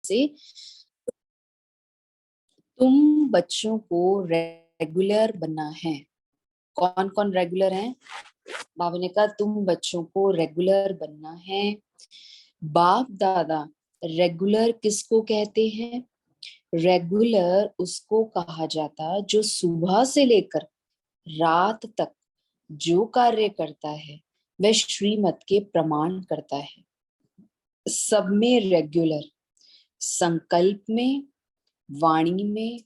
से तुम बच्चों को रेगुलर बनना है। कौन कौन रेगुलर है? बाबा ने कहा तुम बच्चों को रेगुलर बनना है। बाप दादा रेगुलर किसको कहते हैं? रेगुलर उसको कहा जाता जो सुबह से लेकर रात तक जो कार्य करता है वह श्रीमत के प्रमाण करता है। सब में रेगुलर, संकल्प में, वाणी में,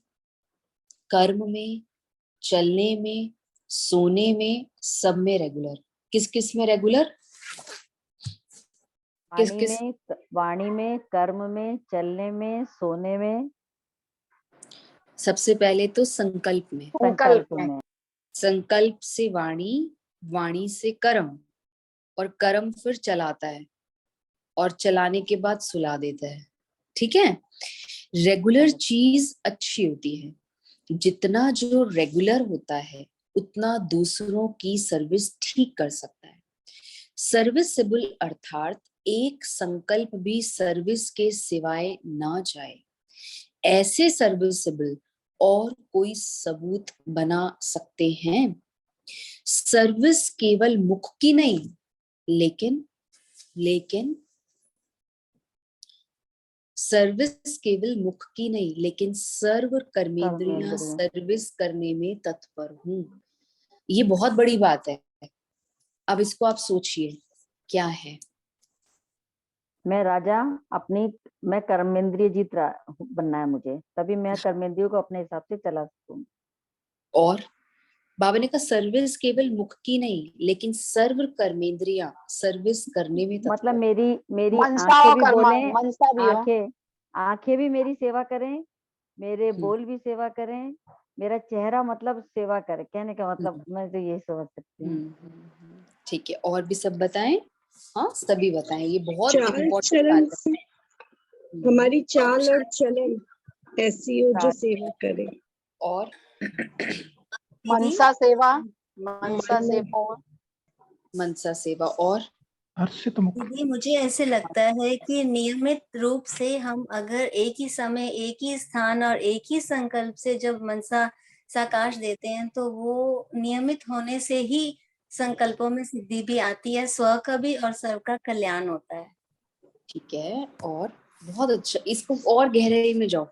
कर्म में, चलने में, सोने में, सब में रेगुलर। किस किस में रेगुलर? किस किस? वाणी में, कर्म में, चलने में, सोने में। सबसे पहले तो संकल्प में। संकल्प से वाणी, वाणी से कर्म, और कर्म फिर चलाता है, और चलाने के बाद सुला देता है। ठीक है। रेगुलर चीज अच्छी होती है। जितना जो रेगुलर होता है उतना दूसरों की सर्विस ठीक कर सकता है। सर्विसेबल अर्थात एक संकल्प भी सर्विस के सिवाय ना जाए, ऐसे सर्विसेबल और कोई सबूत बना सकते हैं। सर्विस केवल मुख की नहीं, लेकिन सर्विस केवल मुख की नहीं, लेकिन सर्व कर्मेंद्रियां सर्विस करने में तत्पर हूं। ये बहुत बड़ी बात है। अब इसको आप सोचिए क्या है। मैं राजा मैं कर्मेंद्रिय जीत बनना है मुझे, तभी मैं कर्मेंद्रियों को अपने हिसाब से चला सकूं। और बाबा ने कहा सर्विस केवल मुख की नहीं, लेकिन सर्व कर्मेंद्रियां सर्विस करने में तत्पर। मतलब मेरी आंखें भी बोले, आंखें भी मेरी सेवा करें, मेरे बोल भी सेवा करें, मेरा चेहरा मतलब सेवा करे। कहने का मतलब मैं तो ये समझ सकती हूँ। ठीक है, और भी सब बताएं। हाँ, सभी बताएं, ये बहुत इम्पोर्टेंट बात है। हमारी चाल और चलन ऐसी हो जो सेवा करे। और मनसा सेवा, मनसा सेवा और दीदी मुझे ऐसे लगता है कि नियमित रूप से हम अगर एक ही समय, एक ही स्थान और एक ही संकल्प से जब मनसा साकाश देते हैं तो वो नियमित होने से ही संकल्पों में सिद्धि भी आती है, स्व का भी और सर्व का कल्याण होता है। ठीक है, और बहुत अच्छा, इसको और गहराई में जाओ।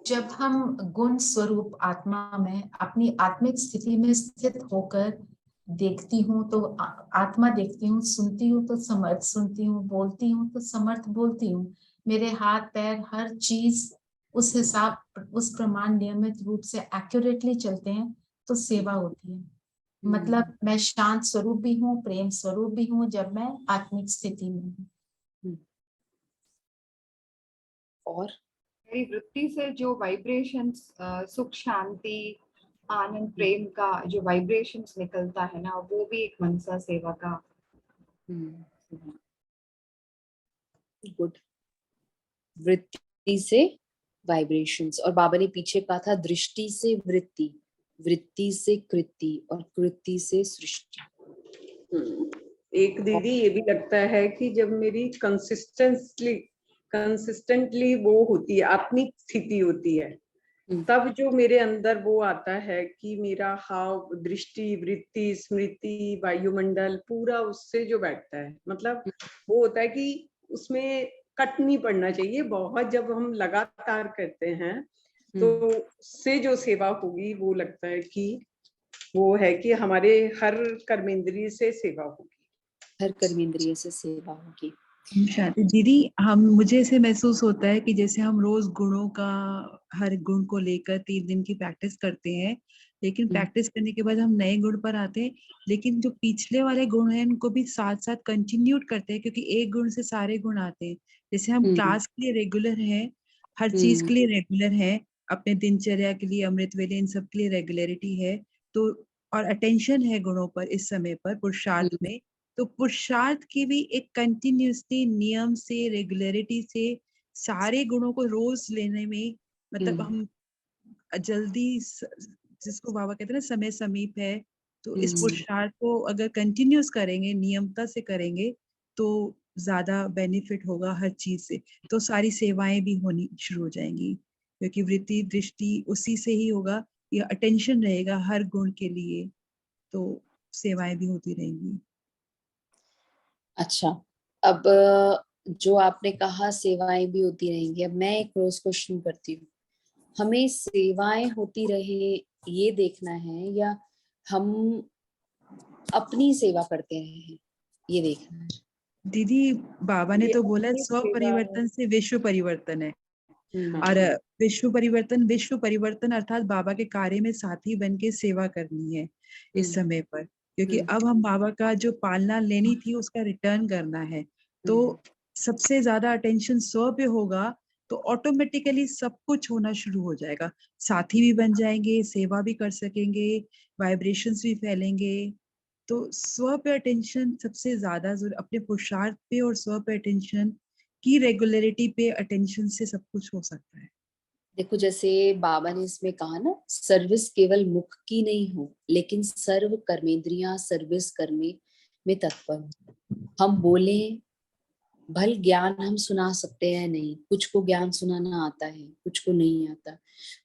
जब हम गुण स्वरूप आत्मा में अपनी आत्मिक स्थिति में स्थित होकर देखती हूँ तो आत्मा देखती हूँ, सुनती हूँ तो समर्थ सुनती हूँ, बोलती हूँ तो समर्थ बोलती हूँ, मेरे हाथ पैर हर चीज उस हिसाब उस प्रमाण नियमित रूप से एक्यूरेटली चलते हैं तो सेवा होती है। मतलब मैं शांत स्वरूप भी हूँ, प्रेम स्वरूप भी हूँ जब मैं आत्मिक स्थिति में हूँ। और मेरी वृत्ति से जो वाइब्रेशंस, सुख शांति आनंद प्रेम का जो वाइब्रेशंस निकलता है ना, वो भी एक मनसा सेवा का। गुड। वृत्ति से वाइब्रेशंस, और बाबा ने पीछे कहा था दृष्टि से वृत्ति, वृत्ति से कृति, और कृति से सृष्टि। एक दीदी ये भी लगता है कि जब मेरी कंसिस्टेंटली वो होती है, आत्मिक स्थिति होती है, तब जो मेरे अंदर वो आता है कि मेरा हाव, दृष्टि, वृत्ति, स्मृति, वायुमंडल पूरा उससे जो बैठता है, मतलब वो होता है कि उसमें कट नहीं पड़ना चाहिए। बहुत जब हम लगातार करते हैं तो उससे जो सेवा होगी वो लगता है कि वो है कि हमारे हर कर्मेंद्रिय से सेवा होगी, हर कर्मेंद्रिय से सेवा होगी। दीदी मुझे ऐसे महसूस होता है कि जैसे हम रोज गुणों का, हर गुण को लेकर 3 दिन की प्रैक्टिस करते हैं, लेकिन प्रैक्टिस करने के बाद हम नए गुण पर आते हैं, लेकिन जो पिछले वाले गुण हैं उनको भी साथ साथ कंटिन्यूट करते हैं, क्योंकि एक गुण से सारे गुण आते हैं। जैसे हम क्लास के लिए रेगुलर हैं, हर चीज के लिए रेगुलर है, अपने दिनचर्या के लिए, अमृत वेले, इन सब के लिए रेगुलरिटी है, तो और अटेंशन है गुणों पर इस समय पर पुरुषार्थ में, तो पुरुषार्थ की भी एक कंटिन्यूसली नियम से, रेगुलरिटी से सारे गुणों को रोज लेने में, मतलब हम जल्दी, जिसको बाबा कहते हैं ना समय समीप है, तो इस पुरुषार्थ को अगर कंटिन्यूस करेंगे, नियमता से करेंगे, तो ज्यादा बेनिफिट होगा हर चीज से, तो सारी सेवाएं भी होनी शुरू हो जाएंगी, क्योंकि वृत्ति दृष्टि उसी से ही होगा, ये अटेंशन रहेगा हर गुण के लिए, तो सेवाएं भी होती रहेंगी। अच्छा, अब जो आपने कहा सेवाएं भी होती रहेंगी, अब मैं एक रोज क्वेश्चन करती हूँ, हमें सेवाएं होती रहे ये देखना है या हम अपनी सेवा करते रहे ये देखना है? दीदी बाबा ने ये तो बोला अपनी स्व सेवा परिवर्तन से विश्व परिवर्तन है, हम्म, और विश्व परिवर्तन अर्थात बाबा के कार्य में साथी बन के सेवा करनी है इस समय पर, क्योंकि अब हम बाबा का जो पालना लेनी थी उसका रिटर्न करना है, तो सबसे ज्यादा अटेंशन स्व पे होगा, तो ऑटोमेटिकली सब कुछ होना शुरू हो जाएगा, साथी भी बन जाएंगे, सेवा भी कर सकेंगे, वाइब्रेशंस भी फैलेंगे। तो स्व पे अटेंशन सबसे ज्यादा जरूर, अपने पुरुषार्थ पे और स्व पे अटेंशन की रेगुलरिटी पे अटेंशन से सब कुछ हो सकता है। देखो जैसे बाबा ने इसमें कहा ना, सर्विस केवल मुख की नहीं हो लेकिन सर्व कर्मेंद्रियां सर्विस करने में तत्पर हो। हम बोले भल ज्ञान हम सुना सकते हैं, नहीं कुछ को ज्ञान सुनाना आता है, कुछ को नहीं आता,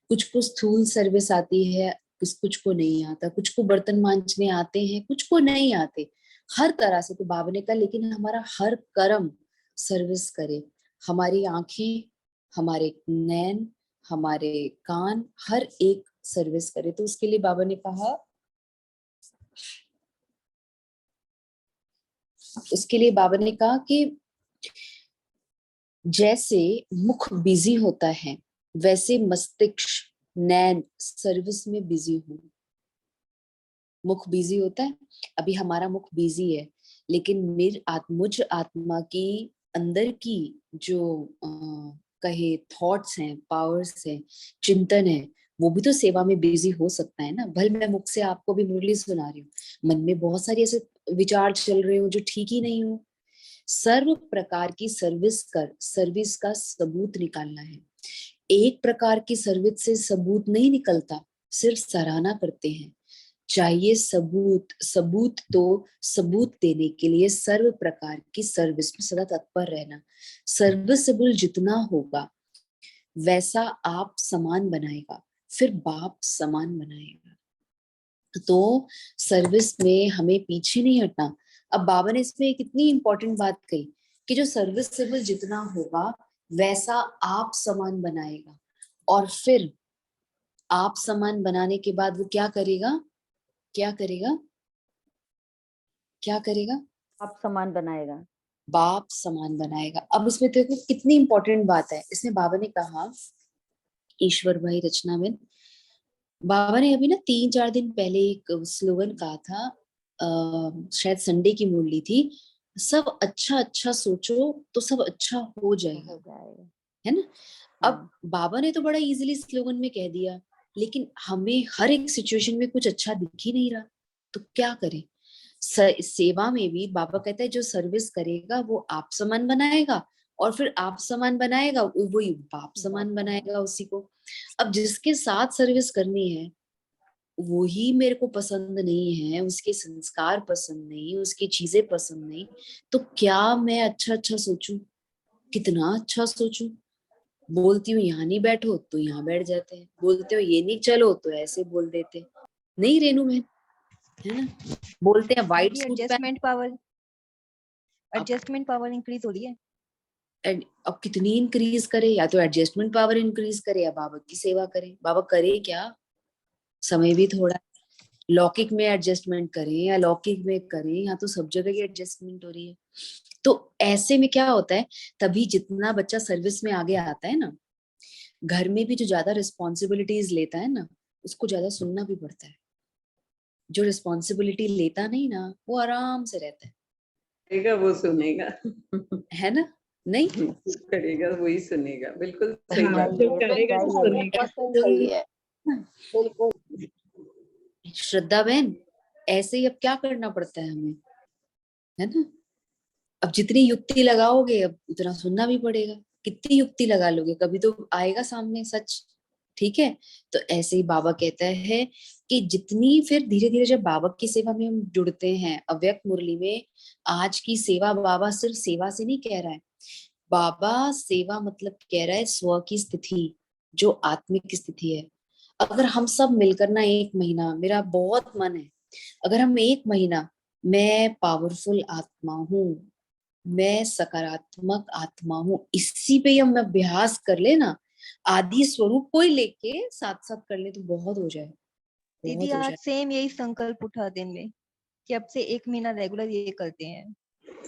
कुछ को स्थूल सर्विस आती है, कुछ को नहीं आता, कुछ को बर्तन मांजने आते हैं, कुछ को नहीं आते, हर तरह से। तो बाबा ने कहा लेकिन हमारा हर कर्म सर्विस करे, हमारी आंखें, हमारे नैन, हमारे कान, हर एक सर्विस करे। तो उसके लिए बाबा ने कहा, उसके लिए बाबा ने कहा कि जैसे मुख बिजी होता है वैसे मस्तिष्क नैन सर्विस में बिजी हो। मुख बिजी होता है, अभी हमारा मुख बिजी है, लेकिन मुझ आत्मा की अंदर की जो कहे थॉट्स हैं, पावर्स हैं, चिंतन है, वो भी तो सेवा में बिजी हो सकता है ना। भले मैं मुख से आपको भी मुरली सुना रही हूँ, मन में बहुत सारे ऐसे विचार चल रहे हो जो ठीक ही नहीं हो। सर्व प्रकार की सर्विस कर सर्विस का सबूत निकालना है। एक प्रकार की सर्विस से सबूत नहीं निकलता, सिर्फ सराहना करते हैं। चाहिए सबूत, सबूत तो सबूत देने के लिए सर्व प्रकार की सर्विस में सदा तत्पर रहना। सर्विसेबल जितना होगा वैसा आप समान बनाएगा, फिर बाप समान बनाएगा। तो सर्विस में हमें पीछे नहीं हटना। अब बाबा ने इसमें एक इतनी इंपॉर्टेंट बात कही कि जो सर्विसेबल जितना होगा वैसा आप समान बनाएगा, और फिर आप समान बनाने के बाद वो क्या करेगा, क्या करेगा, क्या करेगा? आप समान बनाएगा, बाप समान बनाएगा। अब इसमें देखो कितनी इंपॉर्टेंट बात है। इसमें बाबा ने कहा, ईश्वर भाई रचना में बाबा ने अभी ना 3-4 दिन पहले एक स्लोगन कहा था, शायद संडे की मुरली थी, सब अच्छा अच्छा सोचो तो सब अच्छा हो जाएगा, है ना। अब बाबा ने तो बड़ा इजीली स्लोगन में कह दिया, लेकिन हमें हर एक सिचुएशन में कुछ अच्छा दिख ही नहीं रहा, तो क्या करें। सेवा में भी बाबा कहता है जो सर्विस करेगा वो आप समान बनाएगा, और फिर आप समान बनाएगा वही बाप समान बनाएगा उसी को। अब जिसके साथ सर्विस करनी है वही मेरे को पसंद नहीं है, उसके संस्कार पसंद नहीं, उसकी चीजें पसंद नहीं, तो क्या मैं अच्छा अच्छा सोचूं, कितना अच्छा सोचूं। बोलती हूँ यहाँ नहीं बैठो तो यहाँ बैठ जाते हैं, बोलते हो ये नहीं चलो तो ऐसे बोल देते, नहीं रेनू बहन, है ना। बोलते हैं white suit adjustment power increase हो रही है। अब कितनी इंक्रीज करे, या तो एडजस्टमेंट पावर इंक्रीज करे या बाबा की सेवा करे। बाबा करे क्या, समय भी थोड़ा, लौकिक में एडजस्टमेंट करें या लौकिक में करें, यहाँ तो सब जगह की एडजस्टमेंट हो रही है। तो ऐसे में क्या होता है, तभी जितना बच्चा सर्विस में आगे आता है ना, घर में भी जो ज्यादा रिस्पॉन्सिबिलिटीज लेता है ना, उसको ज्यादा सुनना भी पड़ता है। जो रिस्पॉन्सिबिलिटी लेता नहीं ना, वो आराम से रहता है, वो सुनेगा, है ना, नहीं करेगा वही सुनेगा, बिल्कुल सही हाँ, बात। जो करेगा वो सुनेगा। सही है, बिल्कुल। श्रद्धा बहन, ऐसे ही अब क्या करना पड़ता है हमें, है ना। अब जितनी युक्ति लगाओगे अब उतना सुनना भी पड़ेगा। कितनी युक्ति लगा लोगे, कभी तो आएगा सामने सच, ठीक है। तो ऐसे ही बाबा कहता है कि जितनी फिर धीरे धीरे जब बाबा की सेवा में हम जुड़ते हैं, अव्यक्त मुरली में आज की सेवा, बाबा सिर्फ सेवा से नहीं कह रहा है, बाबा सेवा मतलब कह रहा है स्व की स्थिति, जो आत्मिक स्थिति है। अगर हम सब मिलकर ना एक महीना, मेरा बहुत मन है, अगर हम एक महीना, मैं पावरफुल आत्मा हूँ, मैं सकारात्मक आत्मा हूँ, इसी पे ही हम अभ्यास कर ले ना, आदि स्वरूप को ही लेके साथ साथ कर ले तो बहुत हो जाए, दीदी बहुत हो आज जाए। सेम यही संकल्प उठा दिन में कि अब से 1 महीना रेगुलर ये करते हैं।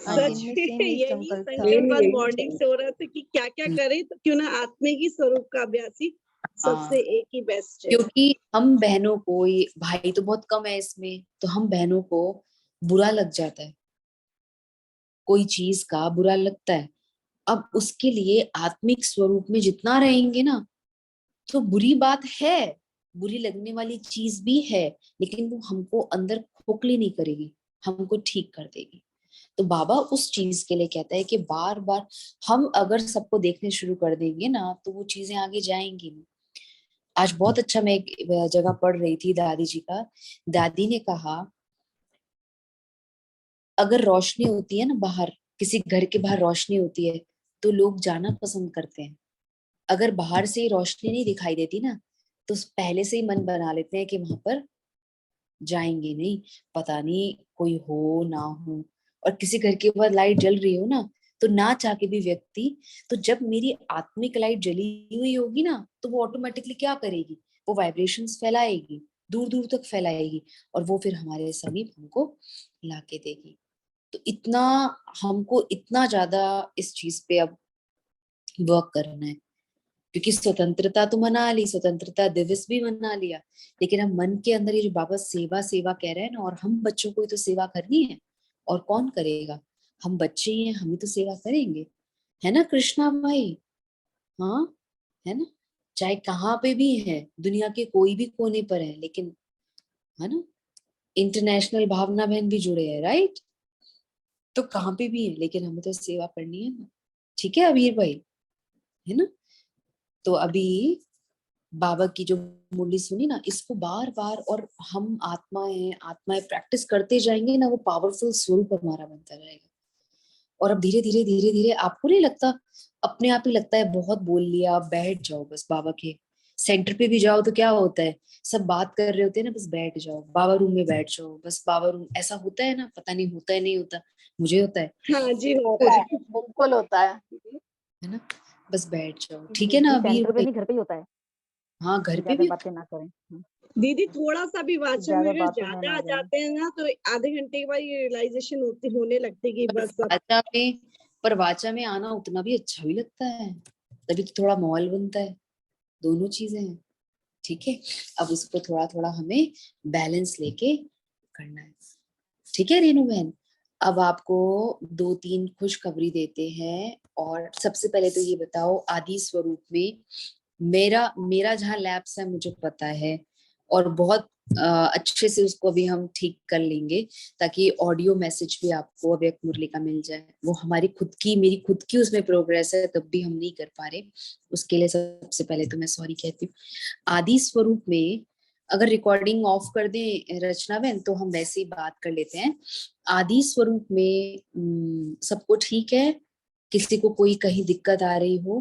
आज हाँ, दिन में सेम यही यही संकल्प था। संकल्प आज मॉर्निंग से हो रहा था कि क्या क्या करें, तो क्यों ना आत्मे की स्वरूप का अभ्यास ही सबसे एक ही बेस्ट है। क्योंकि हम बहनों को, ये भाई तो बहुत कम है इसमें, तो हम बहनों को बुरा लग जाता है, कोई चीज का बुरा लगता है। अब उसके लिए आत्मिक स्वरूप में जितना रहेंगे ना, तो बुरी बात है, बुरी लगने वाली चीज भी है, लेकिन वो हमको अंदर खोखली नहीं करेगी, हमको ठीक कर देगी। तो बाबा उस चीज के लिए कहता है कि बार बार हम अगर सबको देखने शुरू कर देंगे ना, तो वो चीजें आगे जाएंगी नहीं। आज बहुत अच्छा, मैं एक जगह पढ़ रही थी दादी जी का, दादी ने कहा अगर रोशनी होती है ना बाहर, किसी घर के बाहर रोशनी होती है तो लोग जाना पसंद करते हैं। अगर बाहर से ही रोशनी नहीं दिखाई देती ना, तो पहले से ही मन बना लेते हैं कि वहां पर जाएंगे नहीं, पता नहीं कोई हो ना हो। और किसी घर के बाद लाइट जल रही हो ना, तो ना चाह के भी व्यक्ति, तो जब मेरी आत्मिक लाइट जली हुई होगी ना, तो वो ऑटोमेटिकली क्या करेगी, वो वाइब्रेशंस फैलाएगी, दूर दूर तक फैलाएगी, और वो फिर हमारे समीप हमको लाके देगी। तो इतना हमको इतना ज्यादा इस चीज पे अब वर्क करना है, क्योंकि स्वतंत्रता तो मना ली, स्वतंत्रता दिवस भी मना लिया, लेकिन अब मन के अंदर ये जो बाबा सेवा सेवा कह रहे हैं ना, और हम बच्चों को ही तो सेवा करनी है, और कौन करेगा, हम बच्चे ही हैं, हम ही तो सेवा करेंगे, है ना कृष्णा भाई? हाँ, है ना, चाहे कहाँ पे भी है, दुनिया के कोई भी कोने पर है, लेकिन है ना, इंटरनेशनल भावना बहन भी जुड़े हैं, राइट? तो कहाँ पे भी है, लेकिन हमें तो सेवा करनी है ना। ठीक है अबीर भाई, है ना? तो अभी बाबा की जो मुरली सुनी ना, इसको बार बार, और हम आत्माएं आत्माएं प्रैक्टिस करते जाएंगे ना, वो पावरफुल स्वरूप हमारा बनता रहेगा। और अब धीरे धीरे धीरे धीरे आपको नहीं लगता, अपने आप ही लगता है बहुत बोल लिया, आप बैठ जाओ बस। बाबा के सेंटर पे भी जाओ तो क्या होता है, सब बात कर रहे होते हैं ना, बस बैठ जाओ बाबा रूम में, बैठ जाओ बस बाबा रूम, ऐसा होता है ना, पता नहीं होता है नहीं होता, मुझे होता है। हाँ जी, होता है, बिल्कुल होता है है ना, बस बैठ जाओ, ठीक है ना अबीर सेंटर पे भाई? नहीं, घर पे ही होता है। हाँ घर पे ज्यादा भी। बातें ना करें। दीदी। थोड़ा सा भी वाचन में ज्यादा अगर बातों में ज्यादा ना आ जाए। जाते हैं ना, तो आधे घंटे के बाद ये रियलाइजेशन होने लगती है कि बस अब वाचा में, पर वाचा में आना उतना भी अच्छा भी लगता है, तभी तो थोड़ा माहौल बनता है, दोनों चीजें हैं। ठीक है, अब उसको थोड़ा थोड़ा हमें बैलेंस लेके करना है। ठीक है रेनू बहन, अब आपको 2-3 खुशखबरी देते हैं। और सबसे पहले तो ये बताओ, आदि स्वरूप में मेरा मेरा जहाँ लैप्स है मुझे पता है, और बहुत अच्छे से उसको अभी हम ठीक कर लेंगे, ताकि ऑडियो मैसेज भी आपको अव्यक्त मुरली का मिल जाए। वो हमारी खुद की, मेरी खुद की उसमें प्रोग्रेस है, तब भी हम नहीं कर पा रहे, उसके लिए सबसे पहले तो मैं सॉरी कहती हूँ। आदि स्वरूप में अगर रिकॉर्डिंग ऑफ कर दें रचना बहन, तो हम वैसे ही बात कर लेते हैं। आदि स्वरूप में सबको ठीक है? किसी को कोई कहीं दिक्कत आ रही हो